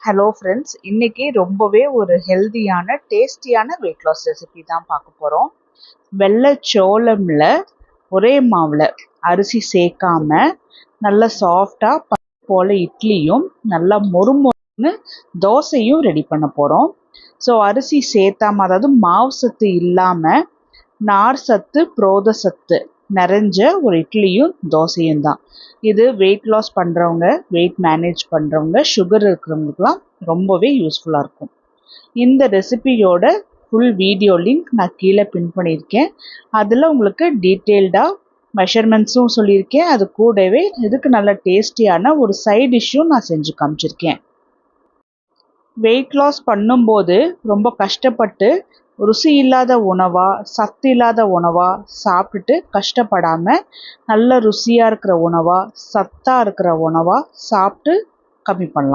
Hello friends, இன்னைக்கு ரொம்பவே ஒரு ஹெல்தியான டேஸ்டியான வெயிட் லாஸ் ரெசிபி தான் பார்க்க போகிறோம். வெள்ளை சோளம்ல ஒரே மாவில் அரிசி சேர்க்காம நல்லா சாஃப்டாக போல் இட்லியும் நல்லா மொறுமொறுன்னு தோசையும் ரெடி பண்ண போகிறோம். ஸோ அரிசி சேர்த்தாம, அதாவது மாவு சத்து இல்லாமல் நார் சத்து புரோத சத்து நிறைஞ்ச ஒரு இட்லியும் தோசையும் தான். இது வெயிட் லாஸ் பண்ணுறவங்க, வெயிட் மேனேஜ் பண்ணுறவங்க, சுகர் இருக்கிறவங்களுக்குலாம் ரொம்பவே யூஸ்ஃபுல்லாக இருக்கும். இந்த ரெசிபியோட ஃபுல் வீடியோ லிங்க் நான் கீழே பின் பண்ணியிருக்கேன். அதில் உங்களுக்கு டீட்டெயில்டாக மெஷர்மெண்ட்ஸும் சொல்லியிருக்கேன். அது கூடவே இதுக்கு நல்ல டேஸ்டியான ஒரு சைட் டிஷ்ஷும் நான் செஞ்சு காமிச்சிருக்கேன். வெயிட் லாஸ் பண்ணும்போது ரொம்ப கஷ்டப்பட்டு ருசி இல்லாத உணவா, சத்து இல்லாத உணவா சாப்பிட்டுட்டு கஷ்டப்படாமல் நல்ல ருசியாக இருக்கிற உணவா, சத்தாக இருக்கிற உணவா சாப்பிட்டு கம்மி பண்ணலாம்.